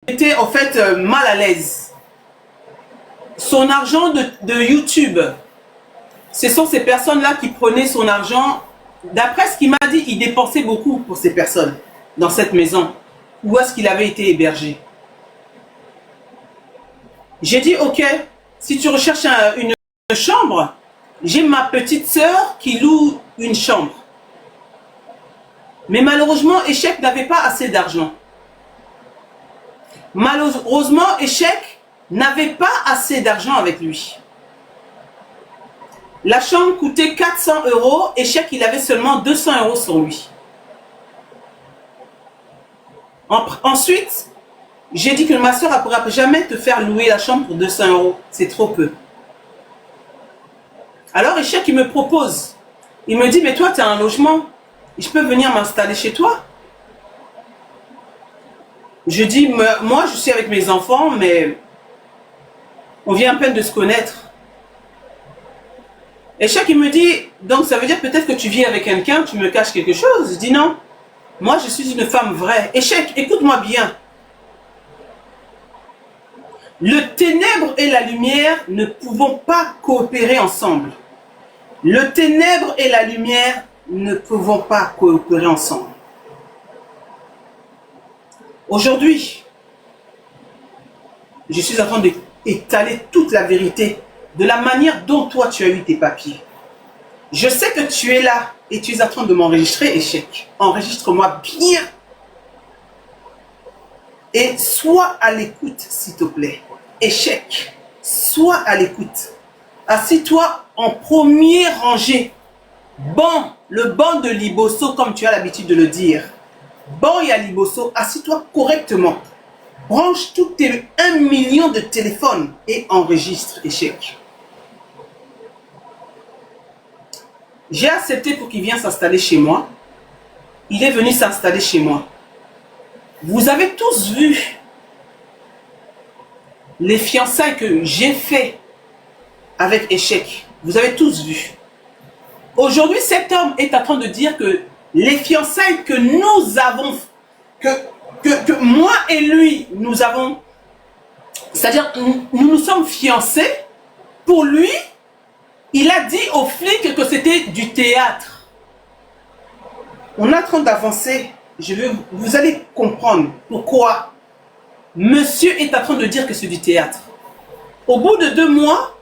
était en fait mal à l'aise. Son argent de YouTube, ce sont ces personnes-là qui prenaient son argent. D'après ce qu'il m'a dit, il dépensait beaucoup pour ces personnes dans cette maison. Où est-ce qu'il avait été hébergé? J'ai dit, ok, si tu recherches une chambre, j'ai ma petite sœur qui loue une chambre. Mais malheureusement, Échec n'avait pas assez d'argent. Malheureusement, Échec n'avait pas assez d'argent avec lui. La chambre coûtait 400 €. Échec, il avait seulement 200 € sur lui. Ensuite, j'ai dit que ma soeur ne pourra jamais te faire louer la chambre pour 200 €. C'est trop peu. Alors Échec, il me propose. Il me dit, mais toi, tu as un logement. Je peux venir m'installer chez toi? Je dis, moi, je suis avec mes enfants, mais on vient à peine de se connaître. Échec, il me dit, donc ça veut dire peut-être que tu vis avec quelqu'un, tu me caches quelque chose. Je dis non. Moi, je suis une femme vraie. Échec, écoute-moi bien. Le ténèbre et la lumière ne pouvons pas coopérer ensemble. Le ténèbre et la lumière ne pouvons pas coopérer ensemble. Aujourd'hui, je suis en train d'étaler toute la vérité de la manière dont toi tu as eu tes papiers. Je sais que tu es là et tu es en train de m'enregistrer, Échec. Enregistre-moi bien. Et sois à l'écoute, s'il te plaît. Échec, sois à l'écoute. Assis-toi en première rangée. Bon, le banc de Liboso, comme tu as l'habitude de le dire. Bon, il y a Liboso, assis-toi correctement. Branche tous tes 1 million de téléphones et enregistre, Échec. J'ai accepté pour qu'il vienne s'installer chez moi. Il est venu s'installer chez moi. Vous avez tous vu les fiançailles que j'ai fait avec Échec. Vous avez tous vu. Aujourd'hui, cet homme est en train de dire que les fiançailles que nous avons, que moi et lui, nous avons, c'est-à-dire nous nous sommes fiancés, pour lui, il a dit aux flics que c'était du théâtre. On est en train d'avancer. Vous allez comprendre pourquoi monsieur est en train de dire que c'est du théâtre. Au bout de 2 mois,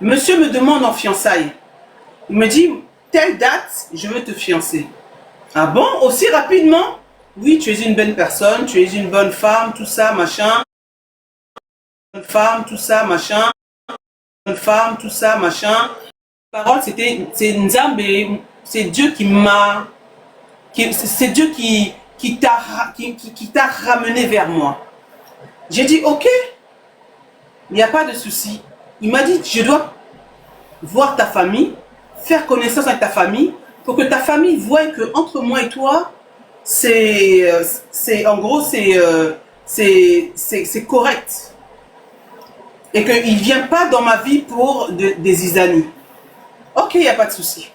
monsieur me demande en fiançailles. Il me dit, telle date, je veux te fiancer. Ah bon, aussi rapidement? Oui, tu es une belle personne, tu es une bonne femme, tout ça, machin. Bonne femme, tout ça, machin. Bonne femme, tout ça, machin. La parole, c'est Nzambe, c'est Dieu qui m'a... C'est Dieu qui t'a ramené vers moi. J'ai dit, ok, il n'y a pas de souci. Il m'a dit, je dois voir ta famille, faire connaissance avec ta famille, pour que ta famille voie que entre moi et toi, c'est en gros, c'est correct. Et qu'il ne vient pas dans ma vie pour des isanis. Ok, il n'y a pas de souci.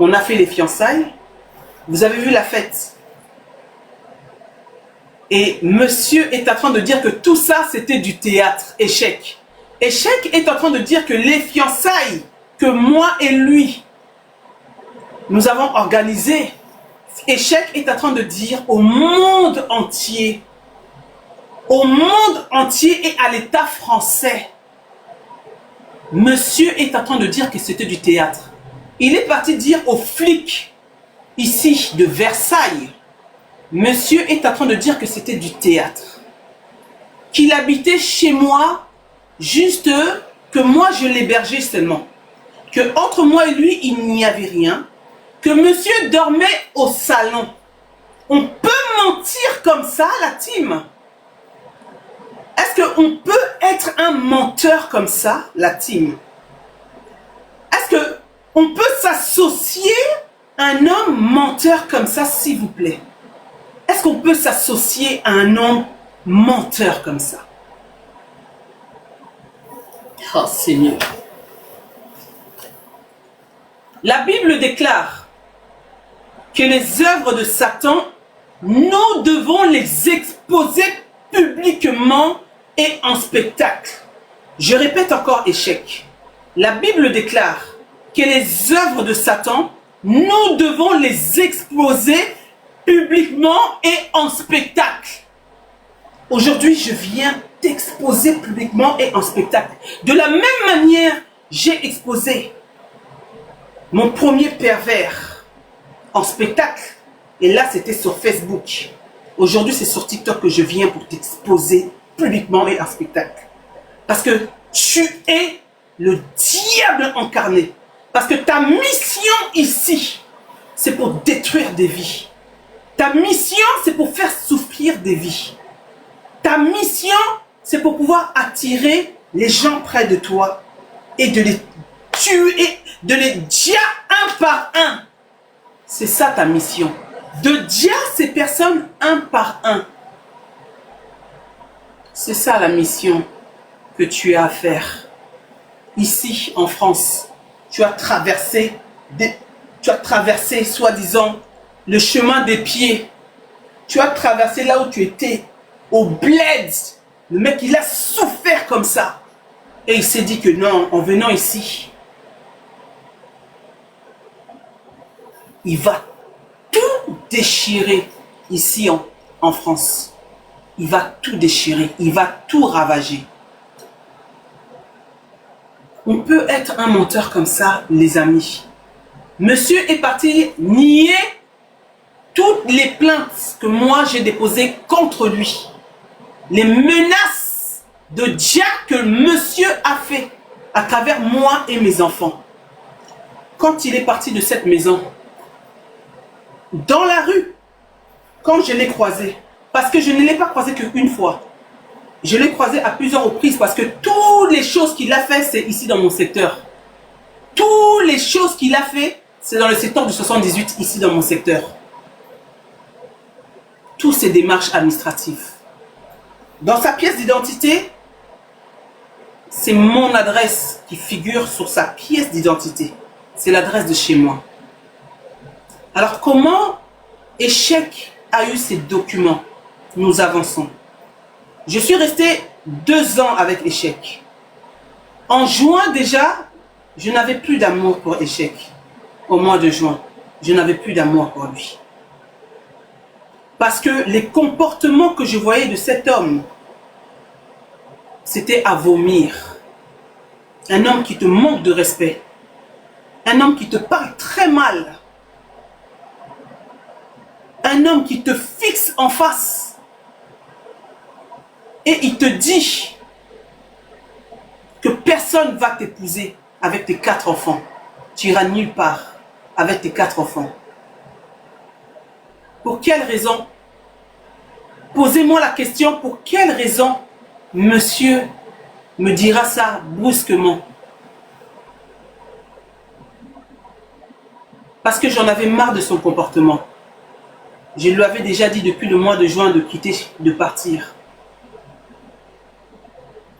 On a fait les fiançailles. Vous avez vu la fête. Et monsieur est en train de dire que tout ça, c'était du théâtre. Échec. Échec est en train de dire que les fiançailles que moi et lui, nous avons organisées, Échec est en train de dire au monde entier et à l'État français, monsieur est en train de dire que c'était du théâtre. Il est parti dire aux flics, ici, de Versailles, monsieur est en train de dire que c'était du théâtre. Qu'il habitait chez moi, juste que moi je l'hébergeais seulement. Que entre moi et lui, il n'y avait rien. Que monsieur dormait au salon. On peut mentir comme ça, la team? Est-ce qu'on peut être un menteur comme ça, la team? Est-ce qu'on peut s'associer à un homme menteur comme ça, s'il vous plaît? Est-ce qu'on peut s'associer à un homme menteur comme ça? Oh Seigneur. La Bible déclare que les œuvres de Satan, nous devons les exposer exposé publiquement et en spectacle. Je répète encore échec. La Bible déclare que les œuvres de Satan, nous devons les exposer publiquement et en spectacle. Aujourd'hui, je viens t'exposer publiquement et en spectacle. De la même manière, j'ai exposé mon premier pervers en spectacle. Et là, c'était sur Facebook. Aujourd'hui, c'est sur TikTok que je viens pour t'exposer publiquement et en spectacle. Parce que tu es le diable incarné. Parce que ta mission ici, c'est pour détruire des vies. Ta mission, c'est pour faire souffrir des vies. Ta mission, c'est pour pouvoir attirer les gens près de toi et de les tuer, de les dia un par un. C'est ça ta mission. De dia ces personnes un par un. C'est ça la mission que tu as à faire. Ici, en France, tu as traversé, soi-disant, le chemin des pieds. Tu as traversé là où tu étais, au bled. Le mec, il a souffert comme ça. Et il s'est dit que non, en venant ici, il va tout déchirer ici en France. Il va tout déchirer, il va tout ravager. On peut être un menteur comme ça, les amis. Monsieur est parti nier toutes les plaintes que moi j'ai déposées contre lui. Les menaces de diable que monsieur a fait à travers moi et mes enfants. Quand il est parti de cette maison, dans la rue, quand je l'ai croisé, parce que je ne l'ai pas croisé qu'une fois, je l'ai croisé à plusieurs reprises parce que toutes les choses qu'il a fait, c'est ici dans mon secteur. Toutes les choses qu'il a fait, c'est dans le secteur du 78, ici dans mon secteur. Toutes ces démarches administratives. Dans sa pièce d'identité, c'est mon adresse qui figure sur sa pièce d'identité. C'est l'adresse de chez moi. Alors comment Échec a eu ces documents? Nous avançons. Je suis resté 2 ans avec Échec. En juin déjà, je n'avais plus d'amour pour Échec. Au mois de juin, je n'avais plus d'amour pour lui. Parce que les comportements que je voyais de cet homme, c'était à vomir. Un homme qui te manque de respect. Un homme qui te parle très mal. Un homme qui te fixe en face. Et il te dit que personne ne va t'épouser avec tes 4 enfants. Tu iras nulle part avec tes 4 enfants. Pour quelle raison? Posez-moi la question, pour quelle raison monsieur me dira ça brusquement? Parce que j'en avais marre de son comportement. Je lui avais déjà dit depuis le mois de juin de quitter, de partir.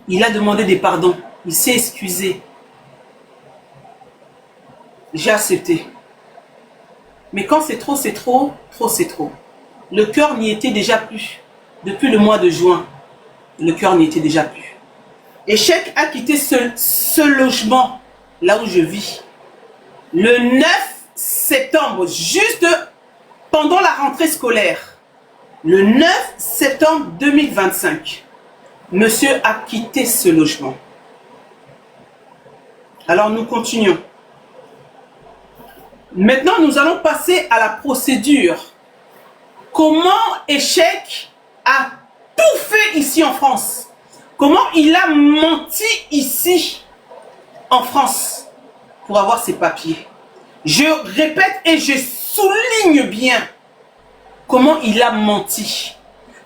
Il a demandé des pardons. Il s'est excusé. J'ai accepté. Mais quand c'est trop, c'est trop. Trop, c'est trop. Le cœur n'y était déjà plus. Depuis le mois de juin, le cœur n'y était déjà plus. Échec a quitté ce logement, là où je vis, le 9 septembre, juste pendant la rentrée scolaire. Le 9 septembre 2025, monsieur a quitté ce logement. Alors nous continuons. Maintenant, nous allons passer à la procédure. Comment Échec a tout fait ici en France? Comment il a menti ici en France pour avoir ses papiers? Je répète et je souligne bien comment il a menti.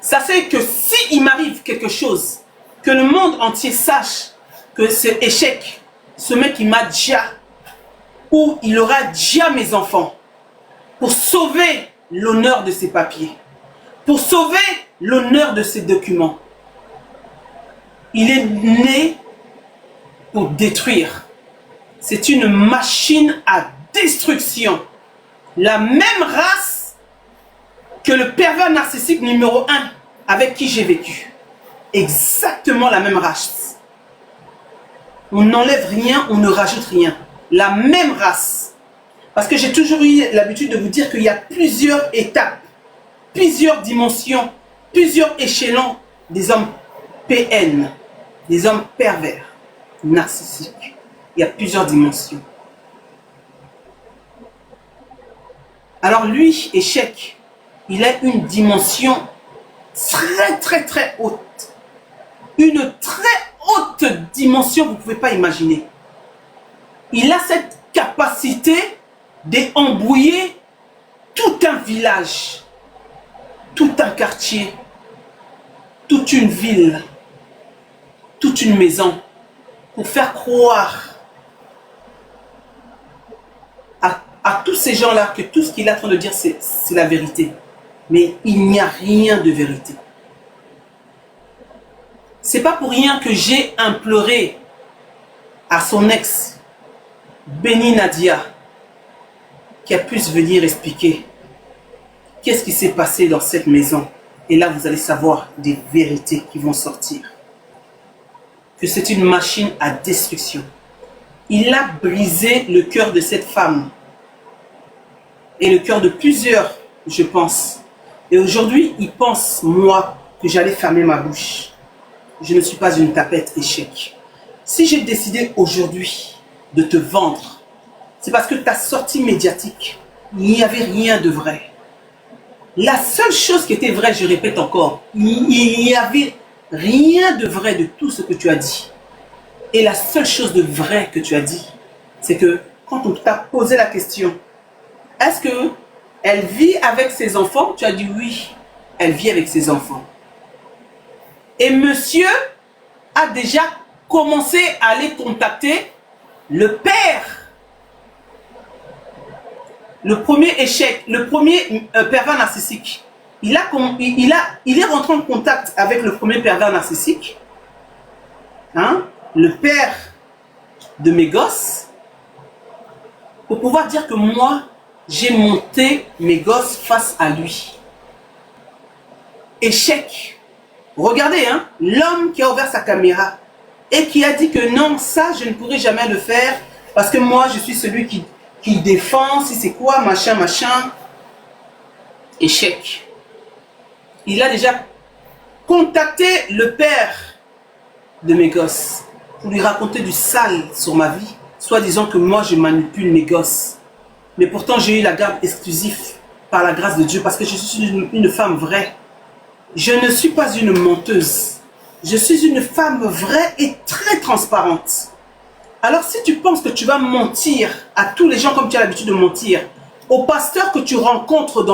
Ça c'est que s'il m'arrive quelque chose, que le monde entier sache que c'est Échec, ce mec qui m'a déjà, ou il aura déjà mes enfants, pour sauver l'honneur de ses papiers, pour sauver l'honneur de ses documents. Il est né pour détruire. C'est une machine à destruction. La même race que le pervers narcissique numéro 1, avec qui j'ai vécu. Exactement la même race. On n'enlève rien, on ne rajoute rien. La même race. Parce que j'ai toujours eu l'habitude de vous dire qu'il y a plusieurs étapes, plusieurs dimensions, plusieurs échelons des hommes PN, des hommes pervers, narcissiques. Il y a plusieurs dimensions. Alors lui, échec, il a une dimension très haute. Une très haute dimension, vous ne pouvez pas imaginer. Il a cette capacité d'embrouiller tout un village, tout un quartier, toute une ville, toute une maison, pour faire croire à tous ces gens-là que tout ce qu'il est en train de dire, c'est la vérité. Mais il n'y a rien de vérité. C'est pas pour rien que j'ai imploré à son ex, Béni Nadia, qu'elle puisse venir expliquer qu'est-ce qui s'est passé dans cette maison. Et là, vous allez savoir des vérités qui vont sortir. Que c'est une machine à destruction. Il a brisé le cœur de cette femme. Et le cœur de plusieurs, je pense. Et aujourd'hui, il pense, moi, que j'allais fermer ma bouche. Je ne suis pas une tapette échec. Si j'ai décidé aujourd'hui de te vendre, c'est parce que ta sortie médiatique, il n'y avait rien de vrai. La seule chose qui était vraie, je répète encore, il n'y avait rien de vrai de tout ce que tu as dit. Et la seule chose de vrai que tu as dit, c'est que quand on t'a posé la question, est-ce qu'elle vit avec ses enfants? Tu as dit oui, elle vit avec ses enfants. Et monsieur a déjà commencé à aller contacter le père. Le premier échec, le premier pervers narcissique. Il est rentré en contact avec le premier pervers narcissique. Hein, le père de mes gosses. Pour pouvoir dire que moi, j'ai monté mes gosses face à lui. Échec. Regardez, hein, l'homme qui a ouvert sa caméra et qui a dit que non, ça, je ne pourrai jamais le faire parce que moi, je suis celui qui défend, si c'est quoi, machin. Échec. Il a déjà contacté le père de mes gosses pour lui raconter du sale sur ma vie, soit disant que moi, je manipule mes gosses. Mais pourtant, j'ai eu la garde exclusive par la grâce de Dieu parce que je suis une femme vraie. Je ne suis pas une menteuse. Je suis une femme vraie et très transparente. Alors si tu penses que tu vas mentir à tous les gens comme tu as l'habitude de mentir, aux pasteurs que tu rencontres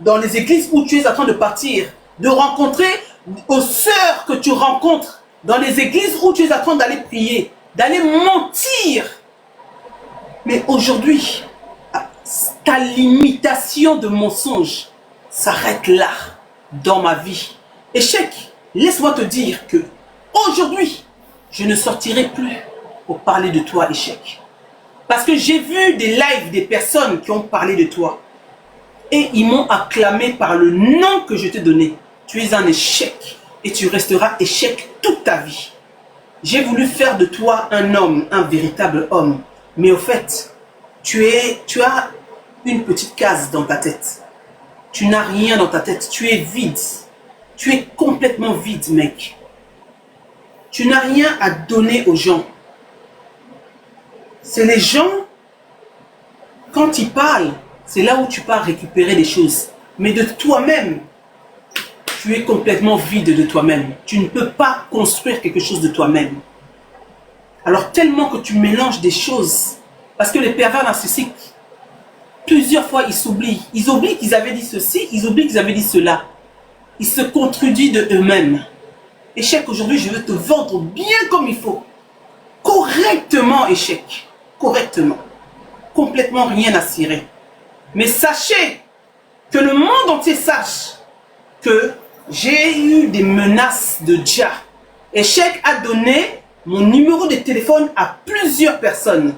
dans les églises où tu es en train de partir, de rencontrer aux sœurs que tu rencontres dans les églises où tu es en train d'aller prier, d'aller mentir. Mais aujourd'hui, ta limitation de mensonge s'arrête là. Dans ma vie. Échec, laisse-moi te dire que aujourd'hui, je ne sortirai plus pour parler de toi, échec. Parce que j'ai vu des lives des personnes qui ont parlé de toi. Et ils m'ont acclamé par le nom que je t'ai donné. Tu es un échec et tu resteras échec toute ta vie. J'ai voulu faire de toi un homme, un véritable homme. Mais au fait, tu as une petite case dans ta tête. Tu n'as rien dans ta tête, tu es vide. Tu es complètement vide, mec. Tu n'as rien à donner aux gens. C'est les gens, quand ils parlent, c'est là où tu pars récupérer des choses. Mais de toi-même, tu es complètement vide de toi-même. Tu ne peux pas construire quelque chose de toi-même. Alors tellement que tu mélanges des choses, parce que les pervers narcissiques, plusieurs fois, ils s'oublient. Ils oublient qu'ils avaient dit ceci, ils oublient qu'ils avaient dit cela. Ils se contredisent de eux-mêmes. Échec, aujourd'hui, je veux te vendre bien comme il faut. Correctement, échec. Correctement. Complètement rien à cirer. Mais sachez que le monde entier sache que j'ai eu des menaces de Dja. Échec a donné mon numéro de téléphone à plusieurs personnes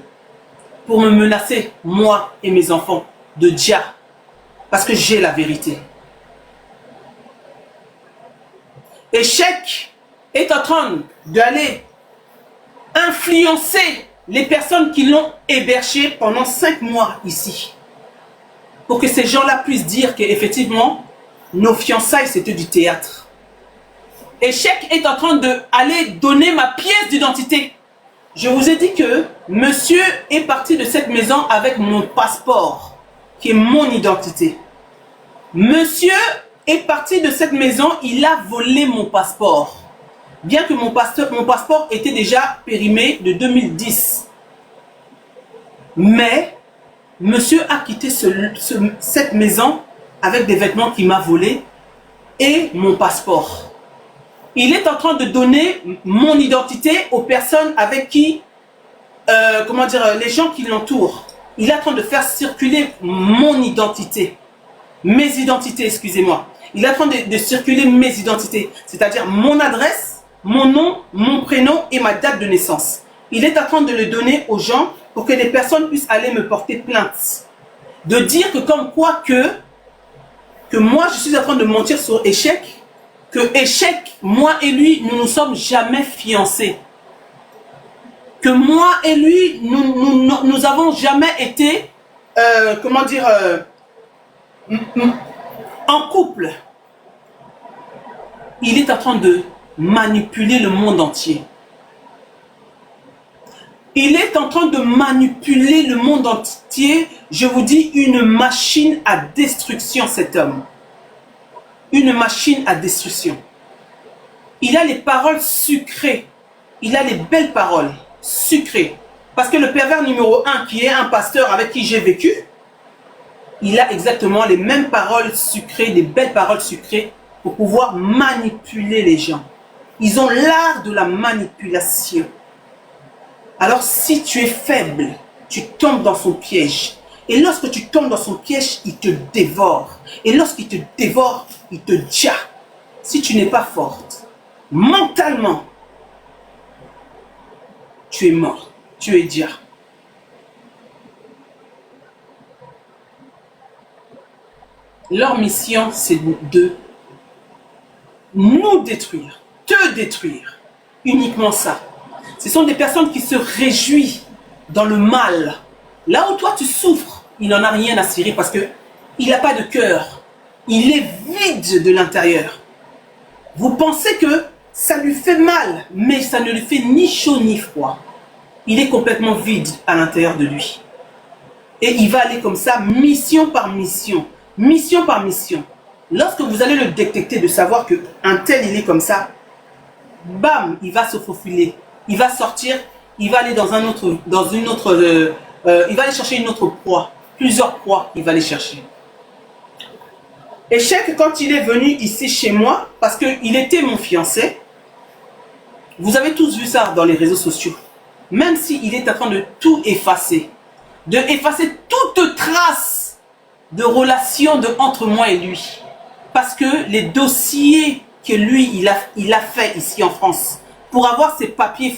pour me menacer, moi et mes enfants, de Dja. Parce que j'ai la vérité. Échec est en train d'aller influencer les personnes qui l'ont hébergé pendant 5 mois ici. Pour que ces gens-là puissent dire qu'effectivement, nos fiançailles, c'était du théâtre. Échec est en train d'aller donner ma pièce d'identité. Je vous ai dit que monsieur est parti de cette maison avec mon passeport, qui est mon identité. Monsieur est parti de cette maison, il a volé mon passeport. Bien que mon passeport était déjà périmé de 2010. Mais monsieur a quitté cette maison avec des vêtements qu'il m'a volés et mon passeport. Il est en train de donner mon identité aux personnes avec qui, les gens qui l'entourent. Il est en train de faire circuler mon identité. Mes identités, excusez-moi. Il est en train de circuler mes identités. C'est-à-dire mon adresse, mon nom, mon prénom et ma date de naissance. Il est en train de le donner aux gens pour que les personnes puissent aller me porter plainte. De dire que comme quoi que moi je suis en train de mentir sur Échec, que Échec, moi et lui, nous ne sommes jamais fiancés. Que moi et lui, nous avons jamais été, en couple. Il est en train de manipuler le monde entier. Il est en train de manipuler le monde entier. Je vous dis, une machine à destruction, cet homme. Une machine à destruction. Il a les paroles sucrées. Il a les belles paroles sucrées. Parce que le pervers numéro 1, qui est un pasteur avec qui j'ai vécu, il a exactement les mêmes paroles sucrées, des belles paroles sucrées pour pouvoir manipuler les gens. Ils ont l'art de la manipulation. Alors si tu es faible, tu tombes dans son piège. Et lorsque tu tombes dans son piège, il te dévore. Et lorsqu'il te dévore, il te tient. Si tu n'es pas forte, mentalement, tu es mort. Tu es déjà. Leur mission, c'est de nous détruire, te détruire. Uniquement ça. Ce sont des personnes qui se réjouissent dans le mal. Là où toi tu souffres, il n'en a rien à cirer parce qu'il n'a pas de cœur. Il est vide de l'intérieur. Vous pensez que ça lui fait mal, mais ça ne lui fait ni chaud ni froid. Il est complètement vide à l'intérieur de lui. Et il va aller comme ça, mission par mission. Mission par mission. Lorsque vous allez le détecter, de savoir qu'un tel, il est comme ça, bam, il va se faufiler. Il va sortir, il va aller il va aller chercher une autre proie. Plusieurs proies, il va aller chercher. Échec, quand il est venu ici chez moi, parce qu'il était mon fiancé, vous avez tous vu ça dans les réseaux sociaux. Même s'il est en train de tout effacer, de effacer toute trace de relation entre moi et lui. Parce que les dossiers que lui, il a fait ici en France, pour avoir ses papiers,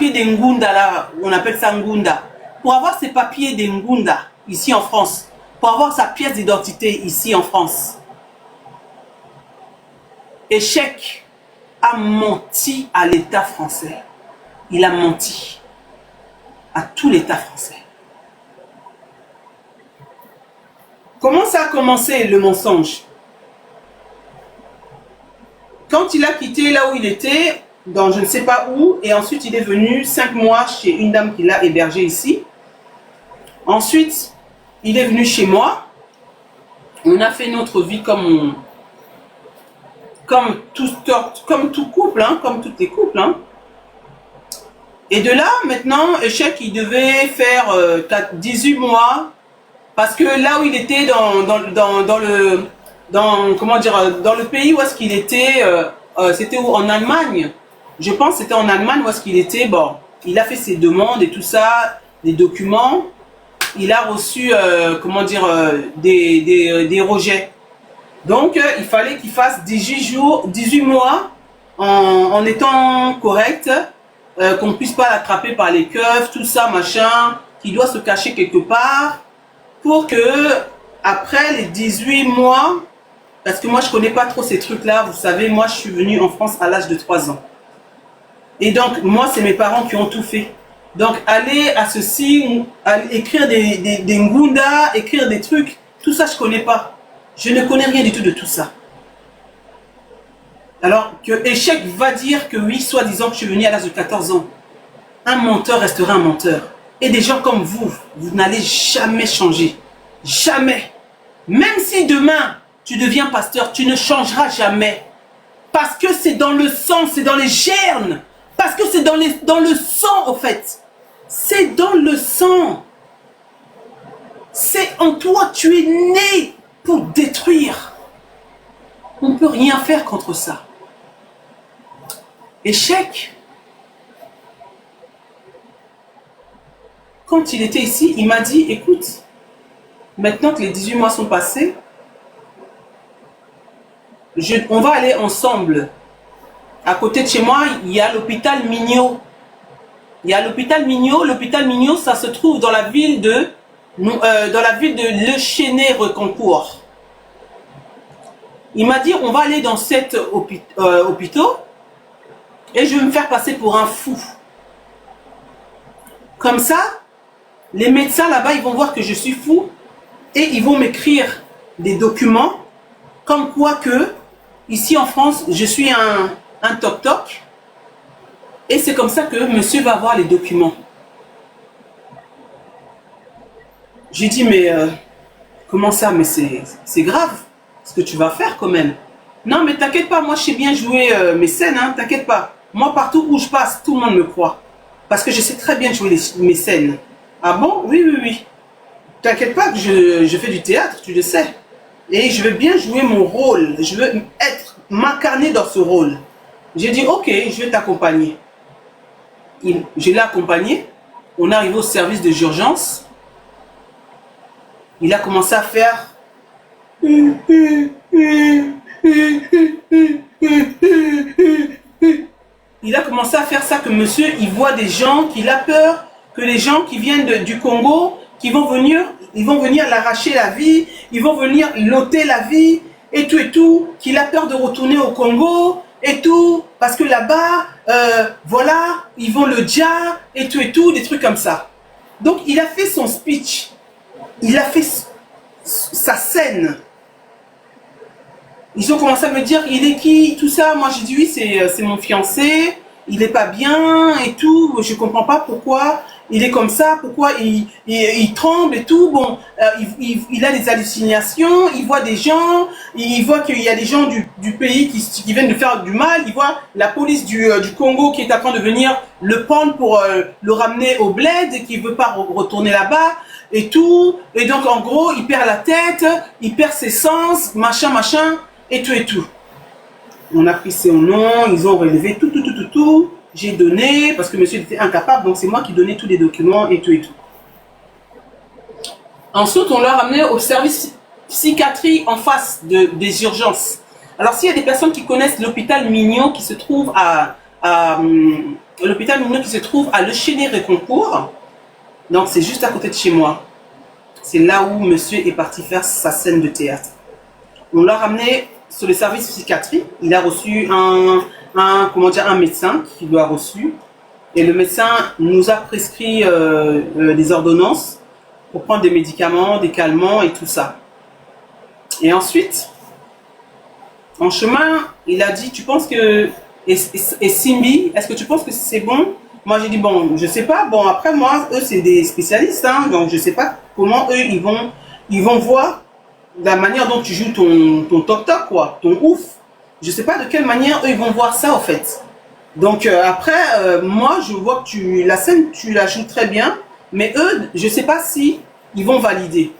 des Ngunda là, on appelle ça Ngunda, pour avoir ses papiers des Ngunda ici en France, pour avoir sa pièce d'identité ici en France. Échec a menti à l'État français. Il a menti à tout l'État français. Comment ça a commencé le mensonge? Quand il a quitté là où il était, dans je ne sais pas où, et ensuite il est venu 5 mois chez une dame qui l'a hébergé ici. Ensuite, il est venu chez moi. On a fait notre vie comme tout couple, hein, comme tous les couples. Hein. Et de là, maintenant, Échec, il devait faire 18 mois. Parce que là où il était dans le pays où est-ce qu'il était, c'était en Allemagne. Je pense que c'était en Allemagne où est-ce qu'il était. Bon, il a fait ses demandes et tout ça, des documents. Il a reçu, des rejets. Donc, il fallait qu'il fasse 18 mois en étant correct, qu'on ne puisse pas l'attraper par les keufs, tout ça, machin, qu'il doit se cacher quelque part, pour que, après les 18 mois, Parce que moi, je connais pas trop ces trucs-là. Vous savez, moi, je suis venue en France à l'âge de 3 ans. Et donc, moi, c'est mes parents qui ont tout fait. Donc, aller à ceci, écrire des ngunda, écrire des trucs, tout ça, je connais pas. Je ne connais rien du tout de tout ça. Alors que échec va dire que oui, soi-disant que je suis venu à l'âge de 14 ans. Un menteur restera un menteur. Et des gens comme vous, vous n'allez jamais changer. Jamais. Même si demain, tu deviens pasteur, tu ne changeras jamais. Parce que c'est dans le sang, c'est dans les germes. Parce que c'est dans le sang, au fait. C'est dans le sang. C'est en toi, tu es né pour détruire. On ne peut rien faire contre ça. Échec. Quand il était ici, il m'a dit, écoute, maintenant que les 18 mois sont passés, on va aller ensemble. À côté de chez moi, il y a l'hôpital Mignot. Il y a l'hôpital Mignot. L'hôpital Mignot, ça se trouve dans la ville de Le Chesnay-Reconcourt. Il m'a dit, on va aller dans cet hôpital et je vais me faire passer pour un fou. Comme ça, les médecins là-bas, ils vont voir que je suis fou et ils vont m'écrire des documents comme quoi que, ici en France, je suis un toc-toc. Et c'est comme ça que monsieur va avoir les documents. J'ai dit, mais comment ça? Mais c'est grave ce que tu vas faire quand même. Non, mais t'inquiète pas, moi je sais bien jouer mes scènes, hein, t'inquiète pas. Moi, partout où je passe, tout le monde me croit. Parce que je sais très bien jouer mes scènes. Ah bon? Oui, oui, oui. T'inquiète pas que je fais du théâtre, tu le sais. Et je veux bien jouer mon rôle. Je veux m'incarner dans ce rôle. J'ai dit, ok, je vais t'accompagner. Je l'ai accompagné. On est arrivé au service de urgence. Il a commencé à faire... Il a commencé à faire ça, que monsieur, il voit des gens, qu'il a peur, que les gens qui viennent du Congo, ils vont venir l'arracher la vie, ils vont venir l'ôter la vie, et tout, qu'il a peur de retourner au Congo, et tout, parce que là-bas, voilà, ils vont le dia, et tout, des trucs comme ça. Donc, il a fait son speech, il a fait sa scène. Ils ont commencé à me dire, il est qui, tout ça. Moi, j'ai dit, oui, c'est mon fiancé, il est pas bien, et tout, je comprends pas pourquoi il est comme ça, pourquoi il tremble et tout. Bon, il a des hallucinations, il voit des gens, il voit qu'il y a des gens du pays qui viennent de faire du mal, il voit la police du Congo qui est en train de venir le prendre pour le ramener au bled et qui veut pas retourner là-bas et tout. Et donc, en gros, il perd la tête, il perd ses sens, machin, et tout. On a pris son nom, ils ont relevé tout. J'ai donné, parce que monsieur était incapable, donc c'est moi qui donnais tous les documents et tout. Ensuite, on l'a ramené au service psychiatrie en face des urgences. Alors, s'il y a des personnes qui connaissent l'hôpital Mignot qui se trouve l'hôpital Mignot qui se trouve à Le Chesnay-Reconcourt, donc c'est juste à côté de chez moi. C'est là où monsieur est parti faire sa scène de théâtre. On l'a ramené sur le service psychiatrie. Il a reçu un médecin qui l'a reçu. Et le médecin nous a prescrit des ordonnances pour prendre des médicaments, des calmants et tout ça. Et ensuite, en chemin, il a dit, tu penses que... Et Simbi, est-ce que tu penses que c'est bon? Moi, j'ai dit, bon, je sais pas. Bon, après, moi, eux, c'est des spécialistes. Hein, donc, je sais pas comment eux, ils vont voir la manière dont tu joues ton toc-toc, quoi, ton ouf. Je sais pas de quelle manière eux, ils vont voir ça, en fait. Donc, après, moi, je vois que la scène, tu la joues très bien. Mais eux, je sais pas si ils vont valider.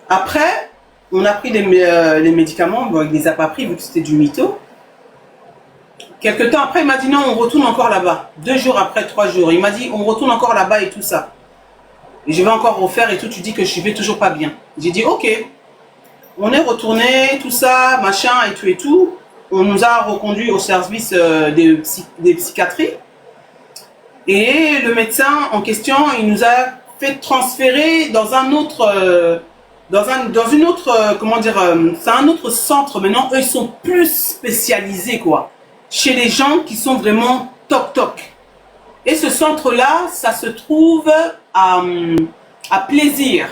Après, on a pris les médicaments. Bon, il les a pas pris vu que c'était du mytho. Quelque temps après, il m'a dit non, on retourne encore là-bas. 2 jours après, 3 jours. Il m'a dit, on retourne encore là-bas et tout ça. Et je vais encore refaire et tout, tu dis que je vais toujours pas bien. J'ai dit, ok. On est retourné, tout ça, machin et tout. On nous a reconduit au service des psychiatries. Et le médecin en question, il nous a fait transférer dans un autre dans une autre, comment dire, c'est un autre centre maintenant. Eux, ils sont plus spécialisés, quoi. Chez les gens qui sont vraiment toc-toc. Et ce centre-là, ça se trouve à Plaisir.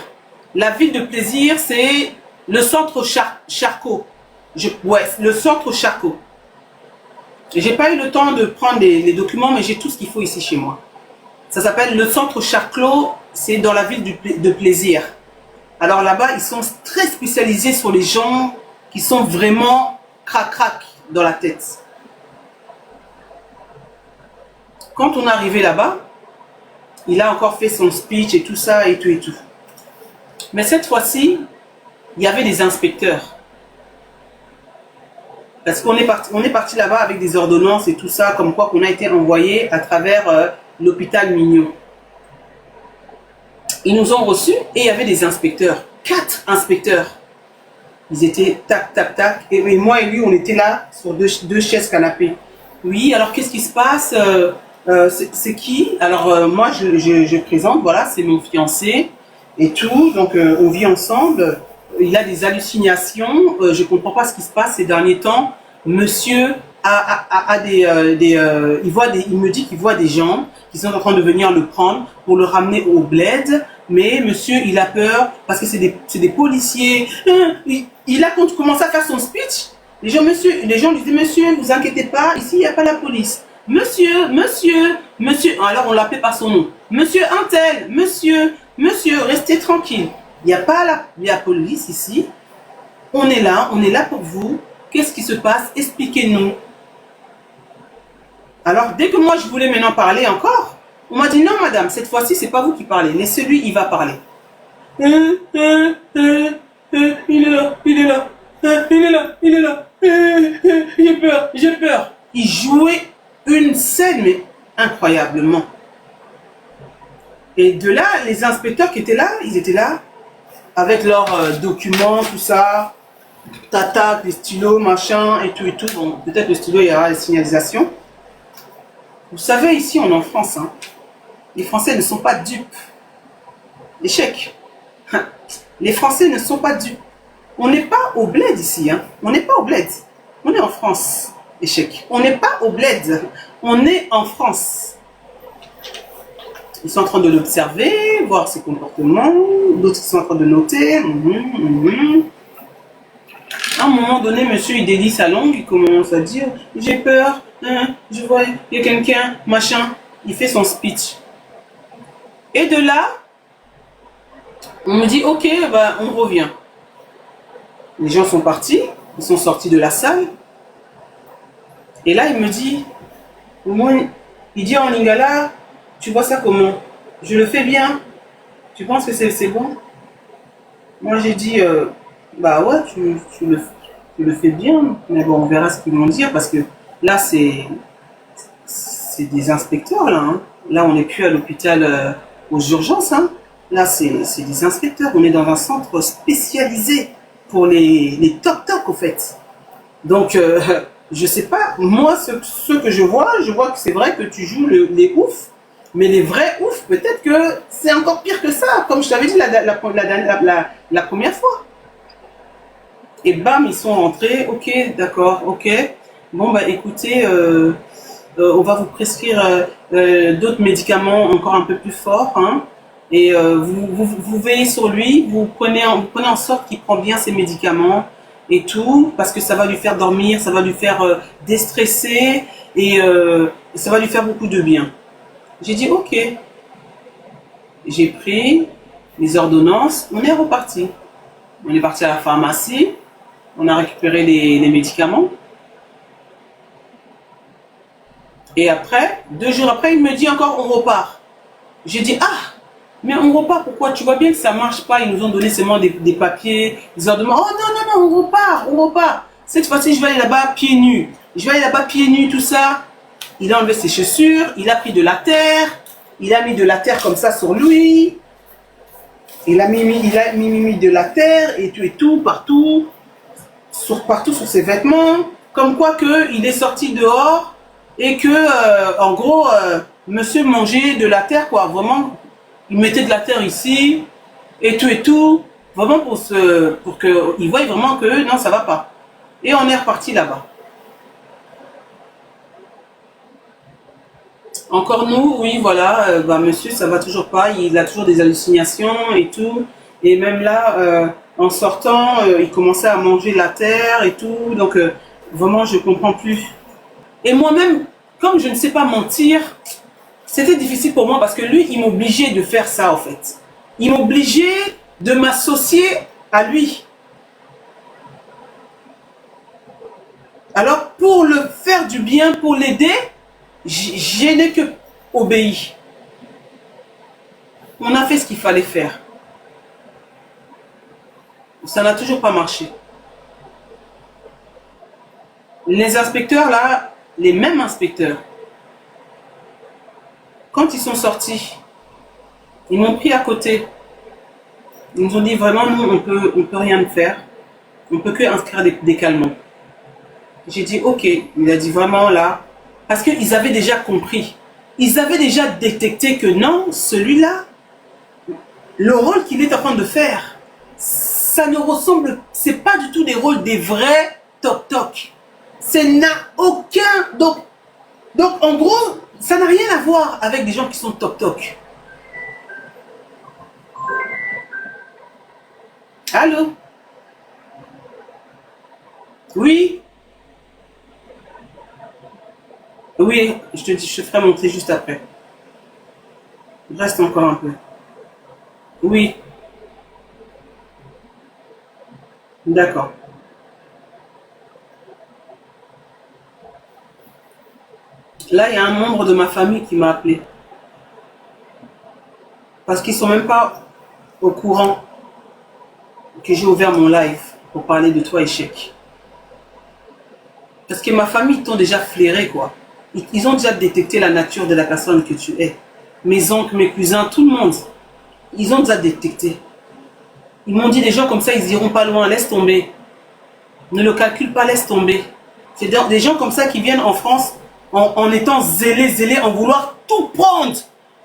La ville de Plaisir, c'est le centre Charcot. Ouais, le centre Charcot. J'ai pas eu le temps de prendre les documents, mais j'ai tout ce qu'il faut ici chez moi. Ça s'appelle le centre Charcot, c'est dans la ville de Plaisir. Alors là-bas, ils sont très spécialisés sur les gens qui sont vraiment crac-crac dans la tête. Quand on est arrivé là-bas, il a encore fait son speech et tout ça et tout et tout. Mais cette fois-ci, il y avait des inspecteurs. Parce qu'on est parti là-bas avec des ordonnances et tout ça, comme quoi qu'on a été envoyé à travers l'hôpital Mignon. Ils nous ont reçus et il y avait des inspecteurs. 4 inspecteurs. Ils étaient tac, tac, tac. Et moi et lui, on était là sur deux chaises canapés. Oui, alors qu'est-ce qui se passe? C'est qui? Alors moi, je présente, voilà, c'est mon fiancé et tout. Donc on vit ensemble. Il a des hallucinations. Je ne comprends pas ce qui se passe ces derniers temps. Monsieur il me dit qu'il voit des gens qui sont en train de venir le prendre pour le ramener au bled. Mais monsieur, il a peur parce que c'est des policiers. Il a commencé à faire son speech. Les gens lui disaient, monsieur, vous inquiétez pas, ici il n'y a pas la police. Monsieur. Alors on l'appelait par son nom. Monsieur Untel, monsieur, restez tranquille. Il n'y a pas la police ici. On est là pour vous. Qu'est-ce qui se passe? Expliquez-nous. Alors dès que moi je voulais maintenant parler encore, on m'a dit non madame, cette fois-ci c'est pas vous qui parlez, mais celui il va parler. Il est là. J'ai peur. Il jouait une scène mais incroyablement. Et de là, les inspecteurs qui étaient là, ils étaient là avec leurs documents, tout ça, tata, les stylos, machin et tout. Bon, peut-être le stylo, il y aura les signalisations. Vous savez, ici, on est en France. Hein. Les Français ne sont pas dupes. Échec. Les Français ne sont pas dupes. On n'est pas au bled ici. Hein. On n'est pas au bled. On est en France. Échec. On n'est pas au bled. On est en France. Ils sont en train de l'observer, voir ses comportements. D'autres sont en train de noter. À un moment donné, monsieur, il délie sa langue. Il commence à dire, j'ai peur. Je vois, il y a quelqu'un, machin. Il fait son speech. Et de là, on me dit, ok, bah, on revient. Les gens sont partis, ils sont sortis de la salle. Et là, il me dit, au moins, il dit en lingala, tu vois ça comment? Je le fais bien. Tu penses que c'est bon? Moi, j'ai dit, bah ouais, tu le fais bien. Mais bon, on verra ce qu'ils vont dire parce que là, c'est des inspecteurs, là. Hein. Là, on n'est plus à l'hôpital aux urgences. Hein. Là, c'est des inspecteurs. On est dans un centre spécialisé pour les toc-toc, au fait. Donc, je sais pas. Moi, ce que je vois que c'est vrai que tu joues les oufs. Mais les vrais oufs, peut-être que c'est encore pire que ça. Comme je t'avais dit la première fois. Et bam, ils sont rentrés. Ok, d'accord, ok. Bon, bah écoutez... on va vous prescrire d'autres médicaments encore un peu plus forts. Hein, et vous veillez sur lui, vous prenez en sorte qu'il prend bien ses médicaments et tout, parce que ça va lui faire dormir, ça va lui faire déstresser et ça va lui faire beaucoup de bien. J'ai dit ok. J'ai pris les ordonnances, on est reparti. On est parti à la pharmacie, on a récupéré les médicaments. Et après, 2 jours après, il me dit encore, on repart. J'ai dit, ah, mais on repart, pourquoi? Tu vois bien que ça marche pas, ils nous ont donné seulement des papiers, des ordonnances. Oh non, on repart. Cette fois-ci, je vais aller là-bas pieds nus. Tout ça. Il a enlevé ses chaussures, il a pris de la terre, il a mis de la terre comme ça sur lui. Il a mis de la terre et tout, partout sur ses vêtements. Comme quoi qu'il est sorti dehors. Et que, en gros, monsieur mangeait de la terre, quoi. Vraiment, il mettait de la terre ici, et tout. Vraiment pour qu'ils voient vraiment que non, ça va pas. Et on est reparti là-bas. Encore nous, oui, voilà, monsieur, ça va toujours pas. Il a toujours des hallucinations et tout. Et même là, en sortant, il commençait à manger la terre et tout. Donc, vraiment, je comprends plus. Et moi-même, comme je ne sais pas mentir, c'était difficile pour moi parce que lui, il m'obligeait de faire ça, en fait. Il m'obligeait de m'associer à lui. Alors, pour le faire du bien, pour l'aider, je n'ai que obéi. On a fait ce qu'il fallait faire. Ça n'a toujours pas marché. Les inspecteurs, là, les mêmes inspecteurs, quand ils sont sortis, ils m'ont pris à côté. Ils nous ont dit vraiment, nous, on peut rien faire. On peut que inscrire des calmants. J'ai dit, ok. Il a dit vraiment là. Parce qu'ils avaient déjà compris. Ils avaient déjà détecté que non, celui-là, le rôle qu'il est en train de faire, ça ne ressemble, c'est pas du tout des rôles des vrais toc-toc. Ça n'a aucun, donc en gros, ça n'a rien à voir avec des gens qui sont toc-toc. Allô? Oui? Oui, je te dis, je te ferai monter juste après. Reste encore un peu. Oui, d'accord. Là, il y a un membre de ma famille qui m'a appelé. Parce qu'ils sont même pas au courant que j'ai ouvert mon live pour parler de toi, échec. Parce que ma famille t'ont déjà flairé, quoi. Ils ont déjà détecté la nature de la personne que tu es. Mes oncles, mes cousins, tout le monde. Ils ont déjà détecté. Ils m'ont dit des gens comme ça, ils iront pas loin, laisse tomber. Ne le calcule pas, laisse tomber. C'est des gens comme ça qui viennent en France en étant zélés, en vouloir tout prendre.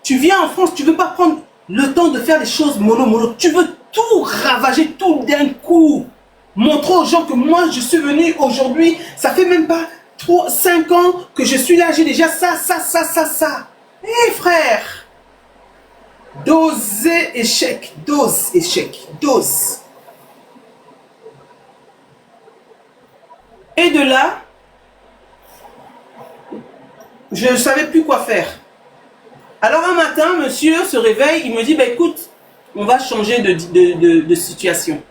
Tu viens en France, tu veux pas prendre le temps de faire les choses mollo. Tu veux tout ravager tout d'un coup. Montrer aux gens que moi, je suis venu aujourd'hui, ça fait même pas 5 ans que je suis là, j'ai déjà ça. Hé frère, dose échec, dose. Et de là, je ne savais plus quoi faire. Alors un matin, monsieur se réveille, il me dit, bah, écoute, on va changer de situation.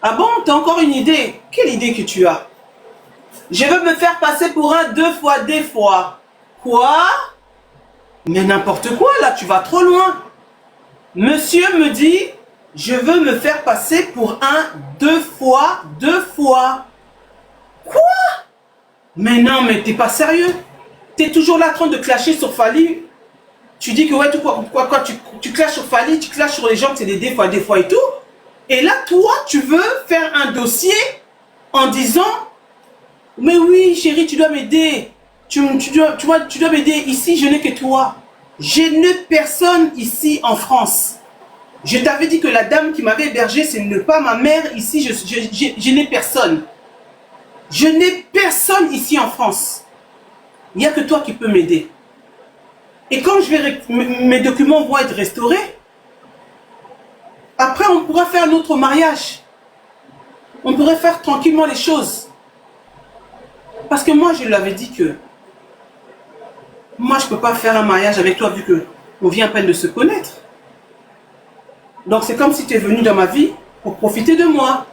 Ah bon, t'as encore une idée? Quelle idée que tu as? Je veux me faire passer pour un 2 fois des fois. Quoi? Mais n'importe quoi, là, tu vas trop loin. Monsieur me dit, je veux me faire passer pour un 2 fois. Quoi? Mais non, mais t'es pas sérieux. T'es toujours là en train de clasher sur Fally. Tu dis que ouais, tu clashes sur Fally, tu clashes sur les gens, c'est des fois et tout. Et là, toi, tu veux faire un dossier en disant, mais oui, chérie, tu dois m'aider. Tu dois m'aider. Ici, je n'ai que toi. Je n'ai personne ici en France. Je t'avais dit que la dame qui m'avait hébergé, ce n'est pas ma mère. Ici, je n'ai personne. Je n'ai personne ici en France. Il n'y a que toi qui peux m'aider. Et quand mes documents vont être restaurés, après on pourra faire notre mariage. On pourrait faire tranquillement les choses. Parce que moi, je lui avais dit que moi, je ne peux pas faire un mariage avec toi vu qu'on vient à peine de se connaître. Donc c'est comme si tu es venu dans ma vie pour profiter de moi.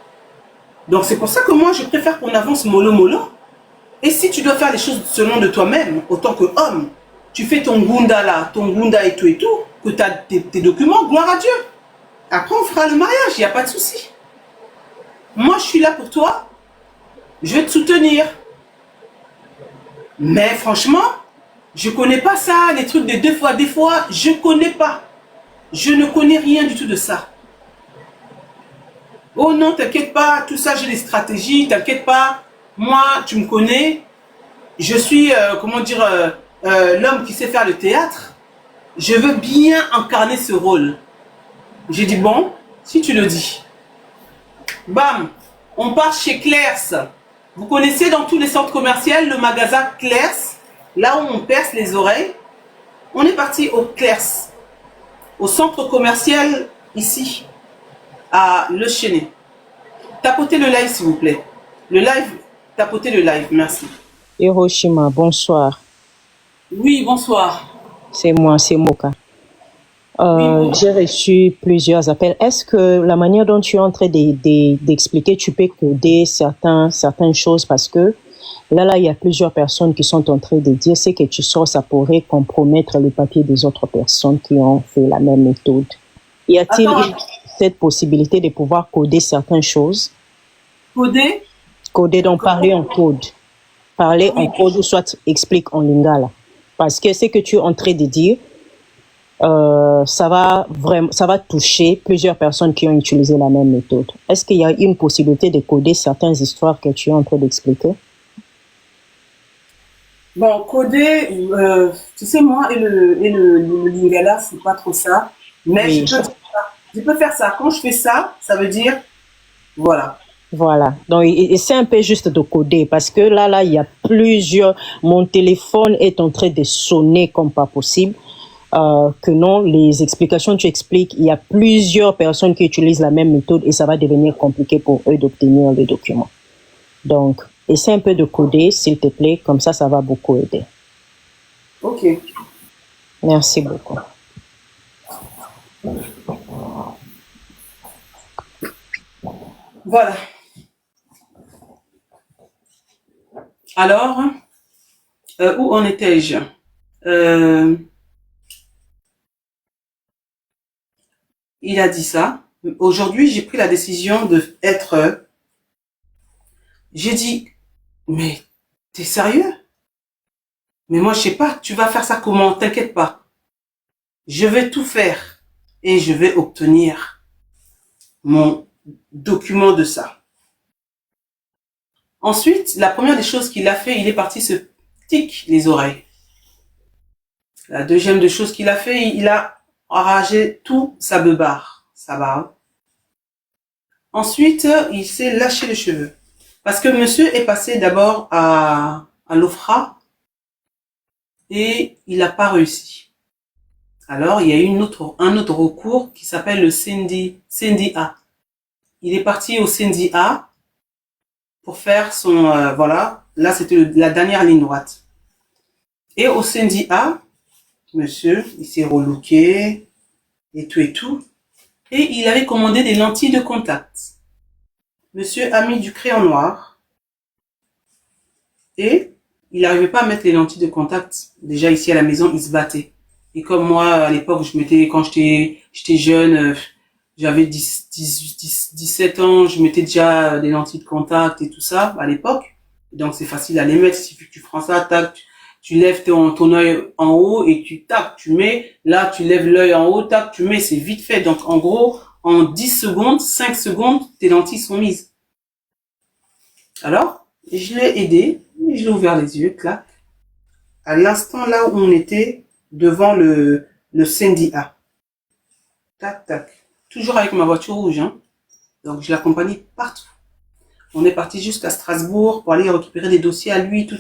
Donc c'est pour ça que moi, je préfère qu'on avance mollo. Et si tu dois faire les choses selon de toi-même, autant que homme, tu fais ton gunda là, ton gunda et tout, que tu as tes documents, gloire à Dieu. Après, on fera le mariage, il n'y a pas de souci. Moi, je suis là pour toi. Je vais te soutenir. Mais franchement, je ne connais pas ça, les trucs de des fois, je ne connais pas. Je ne connais rien du tout de ça. Oh non, t'inquiète pas, tout ça, j'ai des stratégies, t'inquiète pas. Moi, tu me connais. Je suis, l'homme qui sait faire le théâtre. Je veux bien incarner ce rôle. J'ai dit, bon, si tu le dis. Bam, on part chez Claire's. Vous connaissez dans tous les centres commerciaux le magasin Claire's, là où on perce les oreilles. On est parti au Claire's, au centre commercial ici, à Le Chesnay. Tapotez le live s'il vous plaît. Le live, tapotez le live, merci. Hiroshima, bonsoir. Oui, bonsoir. C'est moi, c'est Moka. J'ai reçu plusieurs appels. Est-ce que la manière dont tu es en train d'expliquer, tu peux coder certaines choses parce que là, il y a plusieurs personnes qui sont en train de dire ce que tu sors, ça pourrait compromettre le papier des autres personnes qui ont fait la même méthode. Y a-t-il cette possibilité de pouvoir coder certaines choses? Coder? Coder, donc parler en code. Parler en code ou soit explique en lingala. Parce que ce que tu es en train de dire, ça va toucher plusieurs personnes qui ont utilisé la même méthode. Est-ce qu'il y a une possibilité de coder certaines histoires que tu es en train d'expliquer? Bon, coder, tu sais, moi et le lingala, c'est pas trop ça. Mais oui, je peux faire ça. Quand je fais ça, ça veut dire, voilà. Voilà. Donc, c'est un peu juste de coder parce que là, il y a plusieurs. Mon téléphone est en train de sonner comme pas possible. Que non, les explications, tu expliques, il y a plusieurs personnes qui utilisent la même méthode et ça va devenir compliqué pour eux d'obtenir les documents. Donc, essaie un peu de coder, s'il te plaît, comme ça va beaucoup aider. Ok. Merci beaucoup. Voilà. Alors, où en étais-je? Il a dit ça. Aujourd'hui, j'ai pris la décision de être... J'ai dit, mais t'es sérieux? Mais moi, je sais pas, tu vas faire ça comment? T'inquiète pas. Je vais tout faire et je vais obtenir mon document de ça. Ensuite, la première des choses qu'il a fait, il est parti se tic les oreilles. La deuxième des choses qu'il a fait, il a arrangé tout sa beubare, sa barbe. Ensuite, il s'est lâché les cheveux. Parce que monsieur est passé d'abord à l'OFRA et il n'a pas réussi. Alors, il y a eu un autre recours qui s'appelle le CNDA. Il est parti au CNDA pour faire son... voilà, là c'était la dernière ligne droite. Et au CNDA, monsieur, il s'est relooké et tout et tout. Et il avait commandé des lentilles de contact. Monsieur a mis du crayon noir. Et il n'arrivait pas à mettre les lentilles de contact. Déjà ici à la maison, il se battait. Et comme moi, à l'époque, quand j'étais jeune, j'avais 17 ans, je mettais déjà des lentilles de contact et tout ça, à l'époque. Donc c'est facile à les mettre. Il suffit que tu prends ça, tac, tu lèves ton œil en haut et tu mets. Là, tu lèves l'œil en haut, tac, tu mets, c'est vite fait. Donc en gros, en 10 secondes, 5 secondes, tes lentilles sont mises. Alors, je l'ai aidé, je l'ai ouvert les yeux, clac. À l'instant là où on était devant le CNDA. Tac, tac. Toujours avec ma voiture rouge, hein. Donc je l'accompagnais partout. On est parti jusqu'à Strasbourg pour aller récupérer des dossiers à lui, tout,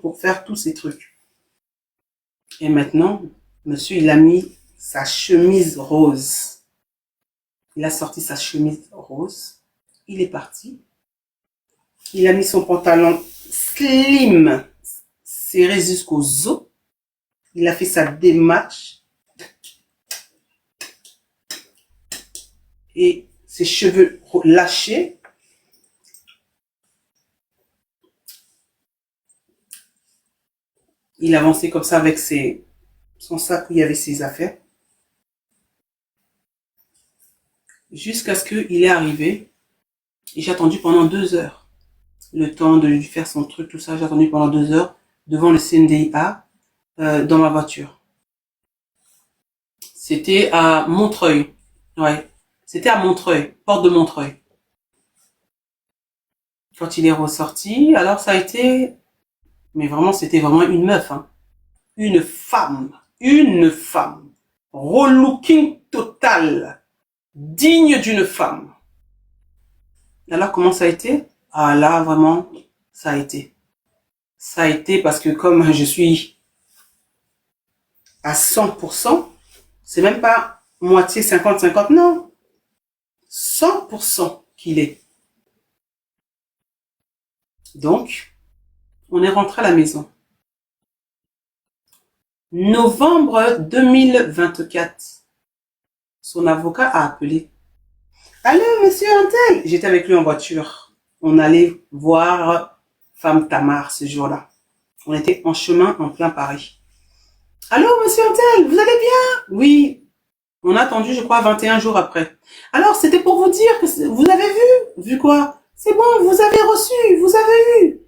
pour faire tous ces trucs. Et maintenant, monsieur, il a mis sa chemise rose. Il a sorti sa chemise rose. Il est parti. Il a mis son pantalon slim, serré jusqu'aux os. Il a fait sa démarche. Et ses cheveux lâchés. Il avançait comme ça avec son sac où il y avait ses affaires. Jusqu'à ce qu'il est arrivé. Et j'ai attendu pendant 2 heures. Le temps de lui faire son truc, tout ça. J'ai attendu pendant 2 heures devant le CNDA dans ma voiture. C'était à Montreuil. Ouais. C'était à Montreuil, porte de Montreuil. Quand il est ressorti, alors ça a été... Mais vraiment, c'était vraiment une meuf. Hein. Une femme. Relooking total. Digne d'une femme. Alors, comment ça a été? Ah là, vraiment, ça a été. Ça a été parce que comme je suis à 100%, c'est même pas moitié 50-50, non. 100% qu'il est. Donc, on est rentré à la maison. Novembre 2024, son avocat a appelé. Allô, monsieur Antel? J'étais avec lui en voiture. On allait voir Femme Tamar ce jour-là. On était en chemin en plein Paris. Allô, monsieur Antel, vous allez bien? Oui. On a attendu, je crois, 21 jours après. Alors, c'était pour vous dire que vous avez vu? Vu quoi? C'est bon, vous avez reçu, vous avez eu.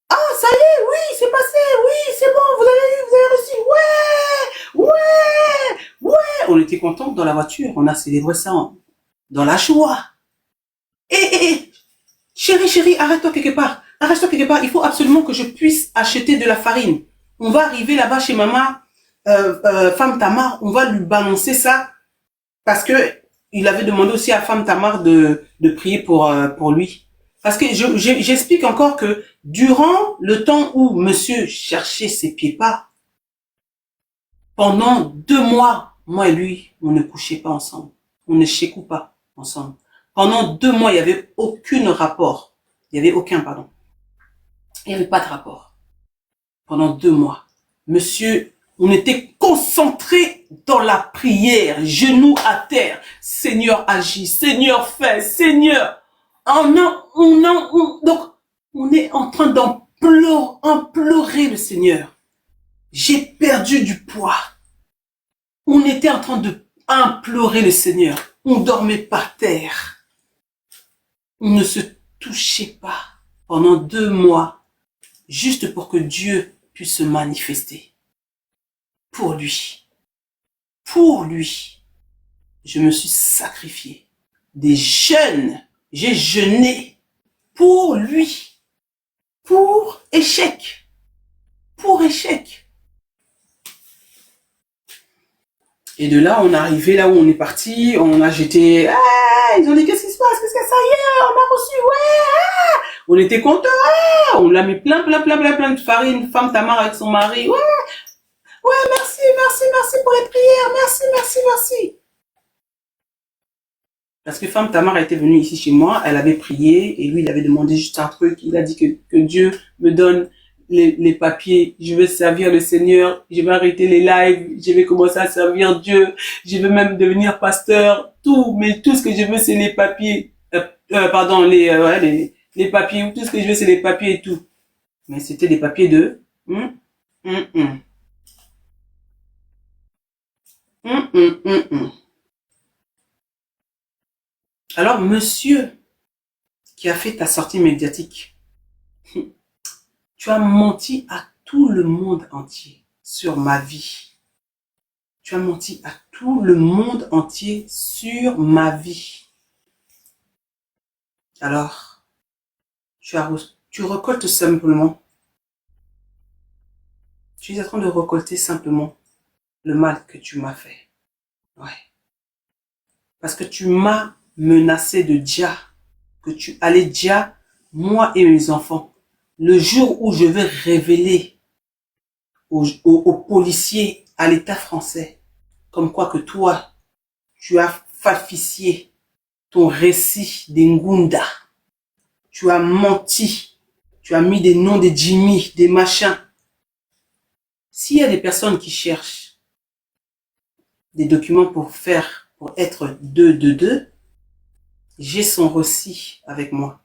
Ah, ça y est, oui, c'est passé, oui, c'est bon, vous avez reçu. Ouais, ouais, ouais. On était contents dans la voiture. On a célébré ça dans la joie. Chérie, arrête-toi quelque part. Arrête-toi quelque part. Il faut absolument que je puisse acheter de la farine. On va arriver là-bas chez maman, Femme Tamar. On va lui balancer ça parce que il avait demandé aussi à Femme Tamar de prier pour lui. Parce que j'explique encore que durant le temps où monsieur cherchait ses pieds pas, pendant 2 mois, moi et lui, on ne couchait pas ensemble. On ne chécou pas ensemble. Pendant 2 mois, il n'y avait aucun rapport. Il n'y avait aucun, pardon. Il n'y avait pas de rapport. Pendant 2 mois. Monsieur, on était concentrés dans la prière, genoux à terre. Seigneur agis, Seigneur fais, Seigneur. Donc, on est en train d'implorer le Seigneur. J'ai perdu du poids. On était en train de implorer le Seigneur. On dormait par terre. On ne se touchait pas pendant 2 mois, juste pour que Dieu puisse se manifester. Pour lui. Pour lui. Je me suis sacrifié. Des jeûnes. J'ai jeûné pour lui. Pour échec. Pour échec. Et de là, on est arrivé là où on est parti. On a jeté. Ah, ils ont dit qu'est-ce qui se passe? Qu'est-ce que ça y est? On a reçu. Ouais. Ah. On était contents. Ah. On l'a mis plein de farine. Femme Tamar avec son mari. Ouais. Ouais, merci pour les prières. Merci. Parce que Femme Tamar était venue ici chez moi, elle avait prié et lui il avait demandé juste un truc. Il a dit que Dieu me donne les papiers. Je veux servir le Seigneur, je vais arrêter les lives, je vais commencer à servir Dieu, je veux même devenir pasteur, mais tout ce que je veux c'est les papiers. Les papiers, tout ce que je veux c'est les papiers et tout. Mais c'était des papiers de... Alors, monsieur qui a fait ta sortie médiatique, tu as menti à tout le monde entier sur ma vie. Tu as menti à tout le monde entier sur ma vie. Alors, tu récoltes simplement. Tu es en train de récolter simplement le mal que tu m'as fait. Ouais. Parce que tu m'as menacé de Dia, que tu allais Dia, moi et mes enfants. Le jour où je vais révéler aux policiers, à l'État français, comme quoi que toi, tu as falsifié ton récit d'Engunda. Tu as menti. Tu as mis des noms de Jimmy, des machins. S'il y a des personnes qui cherchent des documents pour être 2, j'ai son récit avec moi.